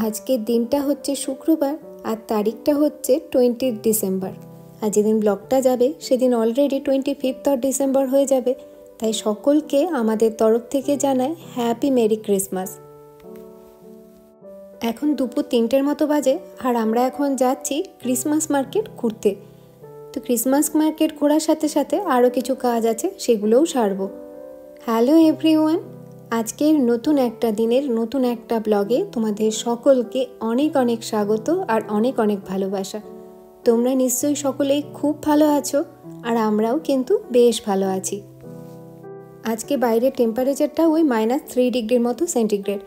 আজকের দিনটা হচ্ছে শুক্রবার আর তারিখটা হচ্ছে 20 ডিসেম্বর। আর যেদিন ব্লগটা যাবে সেদিন অলরেডি 25 ডিসেম্বর হয়ে যাবে। তাই সকলকে আমাদের তরফ থেকে জানাই হ্যাপি মেরি ক্রিসমাস। এখন দুপুর 3টের মতো বাজে আর আমরা এখন যাচ্ছি ক্রিসমাস মার্কেট ঘুরতে। তো ক্রিসমাস মার্কেট ঘোরার সাথে সাথে আরও কিছু কাজ আছে, সেগুলোও সারবো। হ্যালো এভরিওয়ান, আজকের নতুন একটা দিনের নতুন একটা ব্লগে তোমাদের সকলকে অনেক অনেক স্বাগত আর অনেক অনেক ভালোবাসা। তোমরা নিশ্চয়ই সকলেই খুব ভালো আছো আর আমরাও কিন্তু বেশ ভালো আছি। আজকে বাইরের টেম্পারেচারটা ওই -3 ডিগ্রির মতো সেন্টিগ্রেড।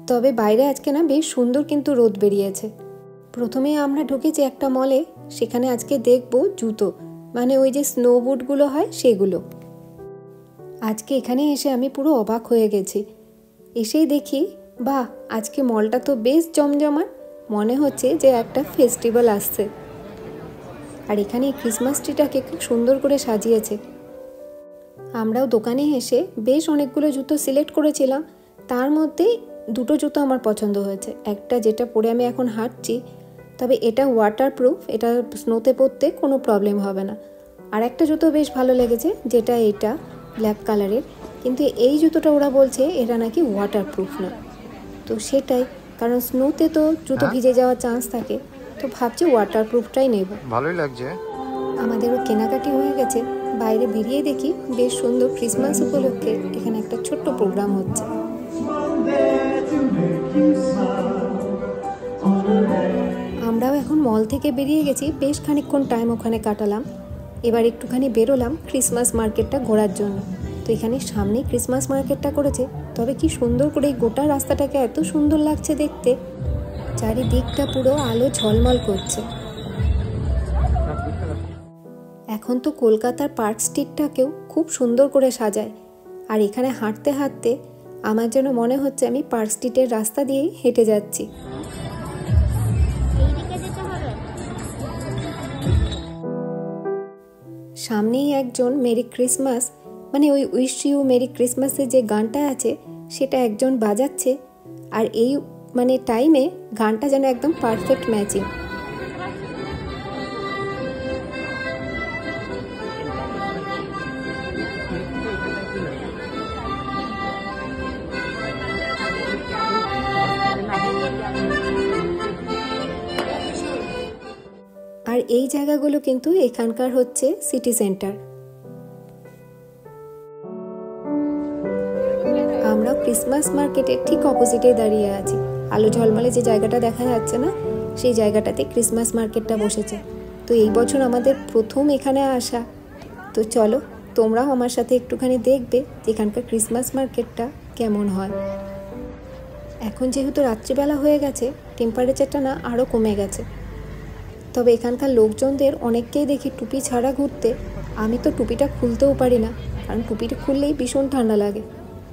তবে বাইরে আজকে না বেশ সুন্দর কিন্তু রোদ বেরিয়েছে। প্রথমে আমরা ঢুকেছি একটা মলে, সেখানে আজকে দেখবো জুতো, মানে ওই যে স্নো বুটগুলো হয় সেগুলো। আজকে এখানে এসে আমি পুরো অবাক হয়ে গেছি। এসেই দেখি বাহ, আজকে মলটা তো বেশ জমজমাট, মনে হচ্ছে যে একটা ফেস্টিভ্যাল আসছে। আর এখানে ক্রিসমাস ট্রিটাকে খুব সুন্দর করে সাজিয়েছে। আমরাও দোকানে এসে বেশ অনেকগুলো জুতো সিলেক্ট করেছিলাম, তার মধ্যে দুটো জুতো আমার পছন্দ হয়েছে। একটা যেটা পরে আমি এখন হাঁটছি, তবে এটা ওয়াটারপ্রুফ, এটা স্নোতে পরতে কোনো প্রবলেম হবে না। আর একটা জুতো বেশ ভালো লেগেছে, যেটা এটা ব্ল্যাক কালারের, কিন্তু এই জুতোটা ওরা বলছে এটা নাকি ওয়াটারপ্রুফ না। তো সেটাই, কারণ স্নোতে তো জুতো ভিজে যাওয়ার চান্স থাকে, তো ভাবছি ওয়াটারপ্রুফটাই নেব। ভালোই লাগছে। আমাদেরও কেনাকাটি হয়ে গেছে। বাইরে বেরিয়ে দেখি বেশ সুন্দর ক্রিসমাস উপলক্ষে এখানে একটা ছোট্ট প্রোগ্রাম হচ্ছে। আমরাও এখন মল থেকে বেরিয়ে গেছি, বেশ খানিকক্ষণ টাইম ওখানে কাটালাম। এবার একটুখানি বেরোলাম ক্রিসমাস মার্কেটটা ঘোরার জন্য। তো এখানে সামনেই ক্রিসমাস মার্কেটটা করেছে, তবে কি সুন্দর করে এই গোটা রাস্তাটাকে এত সুন্দর লাগছে দেখতে। চারিদিকটা পুরো আলো ঝলমল করছে। এখন তো কলকাতার পার্ক স্ট্রিটটাকেও খুব সুন্দর করে সাজায়। আর এখানে হাঁটতে হাঁটতে আমার যেন মনে হচ্ছে আমি পার্ক স্ট্রিটের রাস্তা দিয়েই হেঁটে যাচ্ছি। সামনেই একজন মেরি ক্রিসমাস, মানে ওই উইশ ইউ মেরি ক্রিসমাসের যে গানটা আছে সেটা একজন বাজাচ্ছে। আর এই মানে টাইমে গানটা যেন একদম পারফেক্ট ম্যাচিং। আর এই জায়গাগুলো কিন্তু এখানকার হচ্ছে সিটি সেন্টার। আমরা ক্রিসমাস মার্কেটের ঠিক অপোজিটে দাঁড়িয়ে আছি। আলো ঝলমলে যে জায়গাটা দেখা যাচ্ছে না, সেই জায়গাটাতে ক্রিসমাস মার্কেটটা বসেছে। তো এই বছর আমাদের প্রথম এখানে আসা। তো চলো তোমরাও আমার সাথে একটুখানি দেখবে এখানকার ক্রিসমাস মার্কেটটা কেমন হয়। এখন যেহেতু রাত্রিবেলা হয়ে গেছে, টেম্পারেচারটা না আরও কমে গেছে। তবে এখানকার লোকজনদের অনেককেই দেখি টুপি ছাড়া ঘুরতে। আমি তো টুপিটা খুলতেও পারি না, কারণ টুপিটা খুললেই ভীষণ ঠান্ডা লাগে।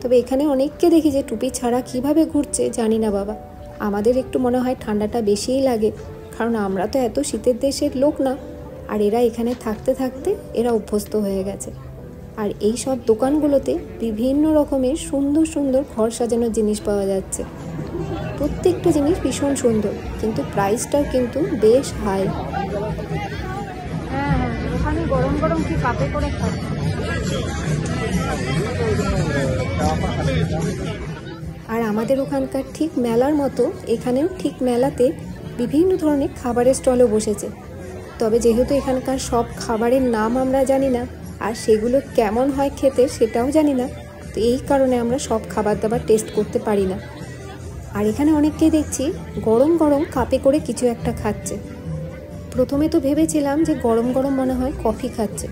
তবে এখানে অনেককে দেখি যে টুপি ছাড়া কিভাবে ঘুরছে জানি না বাবা। আমাদের একটু মনে হয় ঠান্ডাটা বেশিই লাগে, কারণ আমরা তো এত শীতের দেশের লোক না। আর এরা এখানে থাকতে থাকতে এরা অভ্যস্ত হয়ে গেছে। আর এই সব দোকানগুলোতে বিভিন্ন রকমের সুন্দর সুন্দর ঘর সাজানোর জিনিস পাওয়া যাচ্ছে। প্রত্যেকটা জিনিস ভীষণ সুন্দর, কিন্তু প্রাইসটাও কিন্তু বেশ হাই। হ্যাঁ, ওখানে গরম গরম কি কাপে করে খায়। আর আমাদের ওখানকার ঠিক মেলার মতো এখানেও ঠিক মেলাতে বিভিন্ন ধরনের খাবারের স্টলও বসেছে। তবে যেহেতু এখানকার সব খাবারের নাম আমরা জানি না, আর সেগুলো কেমন হয় খেতে সেটাও জানি না, তো এই কারণে আমরা সব খাবার দাবার টেস্ট করতে পারি না। আর এখানে অনেককেই দেখছি গরম গরম কাপে করে কিছু একটা খাচ্ছে। প্রথমে তো ভেবেছিলাম যে গরম গরম মনে হয় কফি খাচ্ছে।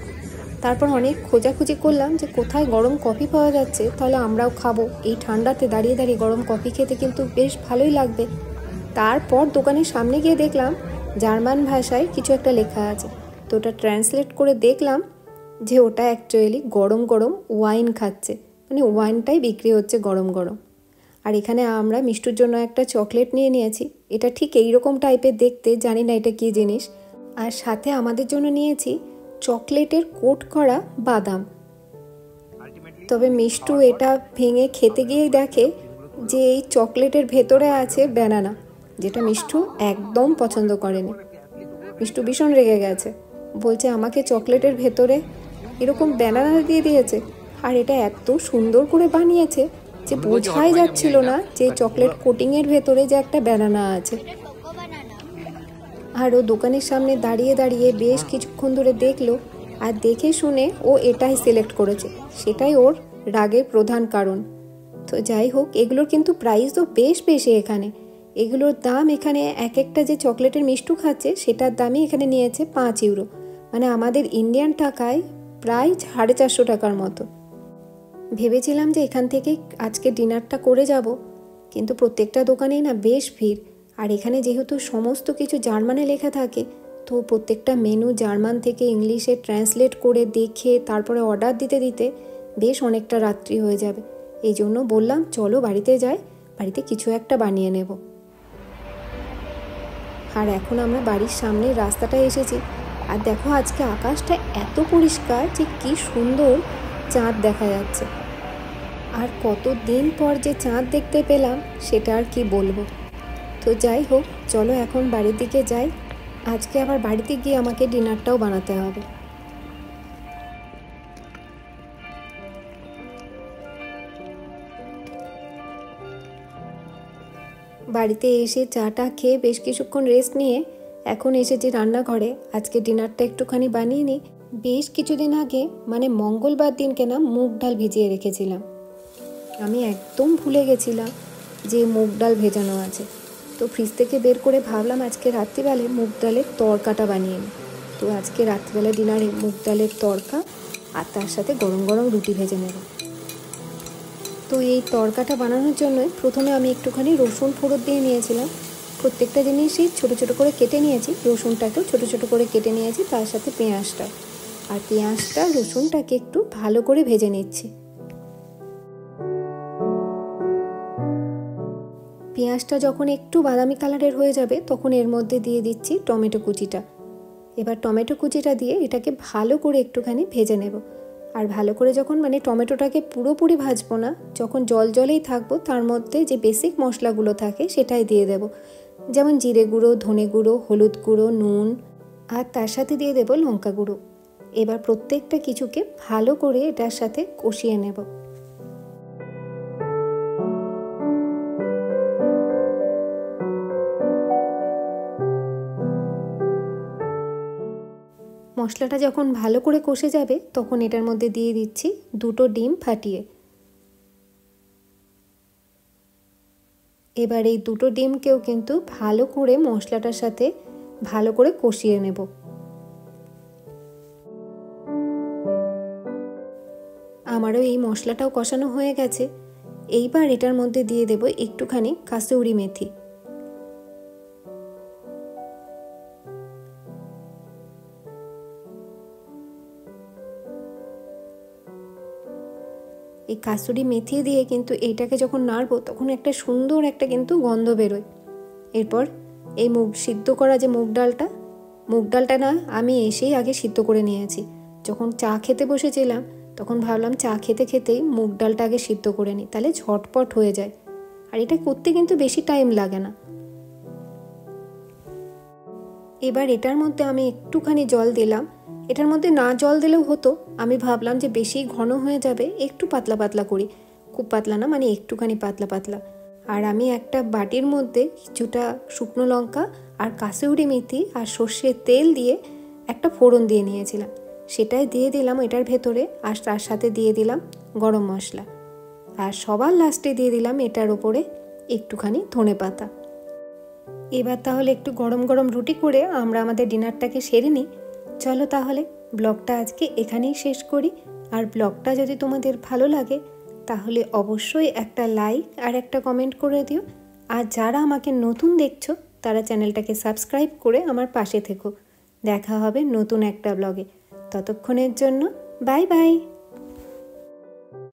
তারপর অনেক খোঁজাখুঁজি করলাম যে কোথায় গরম কফি পাওয়া যাচ্ছে, তাহলে আমরাও খাবো। এই ঠান্ডাতে দাঁড়িয়ে দাঁড়িয়ে গরম কফি খেতে কিন্তু বেশ ভালোই লাগবে। তারপর দোকানের সামনে গিয়ে দেখলাম জার্মান ভাষায় কিছু একটা লেখা আছে। তো ওটা ট্রান্সলেট করে দেখলাম যে ওটা অ্যাকচুয়ালি গরম গরম ওয়াইন খাচ্ছে, মানে ওয়াইনটাই বিক্রি হচ্ছে গরম গরম। আর এখানে আমরা মিষ্টুর জন্য একটা চকলেট নিয়ে নিয়েছি। এটা ঠিক এইরকম টাইপের দেখতে, জানি না এটা কী জিনিস। আর সাথে আমাদের জন্য নিয়েছি চকলেটের কোট করা বাদাম। তবে মিষ্টু এটা ভেঙে খেতে গিয়ে দেখে যে এই চকলেটের ভেতরে আছে ব্যানানা। যেটা মিষ্টু একদম পছন্দ করেনি। মিষ্টু ভীষণ রেগে গেছে, বলছে আমাকে চকলেটের ভেতরে এরকম ব্যানানা দিয়ে দিয়েছে, আর এটা এত সুন্দর করে বানিয়েছে যে বোঝাই যাচ্ছিল না যে চকলেট কোটিংয়ের ভেতরে যে একটা ব্যানানা আছে। আর ও দোকানের সামনে দাঁড়িয়ে দাঁড়িয়ে বেশ কিছুক্ষণ ধরে দেখলো, আর দেখে শুনে ও এটাই সিলেক্ট করেছে, সেটাই ওর রাগের প্রধান কারণ। তো যাই হোক, এগুলোর কিন্তু প্রাইস তো বেশ বেশি এখানে। এগুলোর দাম এখানে এক একটা যে চকলেটের মিষ্টু খাচ্ছে সেটার দামই এখানে নিয়েছে 5 ইউরো, মানে আমাদের ইন্ডিয়ান টাকায় প্রায় 450 টাকার মতো। ভেবেছিলাম যে এখান থেকে আজকে ডিনারটা করে যাব, কিন্তু প্রত্যেকটা দোকানেই না বেশ ভিড়। আর এখানে যেহেতু সমস্ত কিছু জার্মানে লেখা থাকে, তো প্রত্যেকটা মেনু জার্মান থেকে ইংলিশে ট্রান্সলেট করে দেখে তারপরে অর্ডার দিতে দিতে বেশ অনেকটা রাত্রি হয়ে যাবে। এই জন্য বললাম চলো বাড়িতে যাই, বাড়িতে কিছু একটা বানিয়ে নেব। আর এখন আমরা বাড়ির সামনে রাস্তাটায় এসেছি, আর দেখো আজকে আকাশটা এত পরিষ্কার যে কি সুন্দর চাঁদ দেখা যাচ্ছে। আর কতদিন পর যে চাঁদ দেখতে পেলাম সেটা আর কি বলবো। তো যাই হোক, চলো এখন বাড়ির দিকে যাই। আজকে আবার বাড়িতে গিয়ে আমাকে ডিনারটাও বানাতে হবে। বাড়িতে এসে চাটা খেয়ে বেশ কিছুক্ষণ রেস্ট নিয়ে এখন এসেছি রান্নাঘরে। আজকে ডিনারটা একটুখানি বানিয়ে নিই। বেশ কিছুদিন আগে মানে মঙ্গলবার দিন কেনা মুগ ডাল ভিজিয়ে রেখেছিলাম। আমি একদম ভুলে গেছিলাম যে মুগ ডাল ভেজানো আছে। তো ফ্রিজ থেকে বের করে ভাবলাম আজকে রাত্রিবেলায় মুগ ডালের তড়কাটা বানিয়ে নিই। তো আজকে রাত্রিবেলা ডিনারে মুগ ডালের তড়কা আর তার সাথে গরম গরম রুটি ভেজে নেব। তো এই তড়কাটা বানানোর জন্য প্রথমে আমি একটুখানি রসুন ফোড়ন দিয়ে নিয়েছিলাম। প্রত্যেকটা জিনিসই ছোটো ছোটো করে কেটে নিয়েছি, রসুনটাকেও ছোটো ছোটো করে কেটে নিয়েছি, তার সাথে পেঁয়াজটা। আর পেঁয়াজটা রসুনটাকে একটু ভালো করে ভেজে নিচ্ছি। পেঁয়াজটা যখন একটু বাদামি কালারের হয়ে যাবে তখন এর মধ্যে দিয়ে দিচ্ছি টমেটো কুচিটা। এবার টমেটো কুচিটা দিয়ে এটাকে ভালো করে একটুখানি ভেজে নেব। আর ভালো করে যখন মানে টমেটোটাকে পুরোপুরি ভাজবো না, যখন জল জলেই থাকবো তার মধ্যে যে বেসিক মশলাগুলো থাকে সেটাই দিয়ে দেব, যেমন জিরে গুঁড়ো, ধনে গুঁড়ো, হলুদ গুঁড়ো, নুন, আর তার সাথে দিয়ে দেব লঙ্কা গুঁড়ো। এবার প্রত্যেকটা কিছুকে ভালো করে এটার সাথে কষিয়ে নেব। মশলাটা যখন ভালো করে কষে যাবে তখন এটার মধ্যে দিয়ে দিচ্ছি 2টো ডিম ফাটিয়ে। এবার এই 2টো ডিমকেও কিন্তু ভালো করে মশলাটার সাথে ভালো করে কষিয়ে নেব। আমারও এই মশলাটাও কষানো হয়ে গেছে। এইবার এটার মধ্যে দিয়ে দেব একটুখানি কাসুরি মেথি। এই কাসুরি মেথি দিয়ে কিন্তু এইটাকে যখন নাড়বো তখন একটা সুন্দর একটা কিন্তু গন্ধ বেরোয়। এরপর এই সিদ্ধ করা যে মুগ ডালটা না আমি এসেই আগে সিদ্ধ করে নিয়েছি। যখন চা খেতে বসেছিলাম তখন ভাবলাম চা খেতে খেতেই মুগ ডালটা আগে সিদ্ধ করে নিই, তাহলে ঝটপট হয়ে যায়। আর এটা করতে কিন্তু বেশি টাইম লাগে না। এবার এটার মধ্যে আমি একটুখানি জল দিলাম। এটার মধ্যে না জল দিলেও হতো, আমি ভাবলাম যে বেশি ঘন হয়ে যাবে, একটু পাতলা পাতলা করি। খুব পাতলা না, মানে একটুখানি পাতলা পাতলা। আর আমি একটা বাটির মধ্যে কিছুটা শুকনো লঙ্কা আর কাসুরি মেথি আর সর্ষের তেল দিয়ে একটা ফোড়ন দিয়ে নিয়েছিলাম, সেটাই দিয়ে দিলাম এটার ভেতরে। আর তার সাথে দিয়ে দিলাম গরম মশলা, আর সবার লাস্টে দিয়ে দিলাম এটার ওপরে একটুখানি ধনেপাতা। এবার তাহলে একটু গরম গরম রুটি করে আমরা আমাদের ডিনারটাকে সেরে নিই। চলো তাহলে ব্লগটা আজকে এখানেই শেষ করি। আর ব্লগটা যদি তোমাদের ভালো লাগে তাহলে অবশ্যই একটা লাইক আর একটা কমেন্ট করে দিও। আর যারা আমাকে নতুন দেখছো তারা চ্যানেলটাকে সাবস্ক্রাইব করে আমার পাশে থেকো। দেখা হবে নতুন একটা ব্লগে। ততক্ষণের জন্য বাই বাই।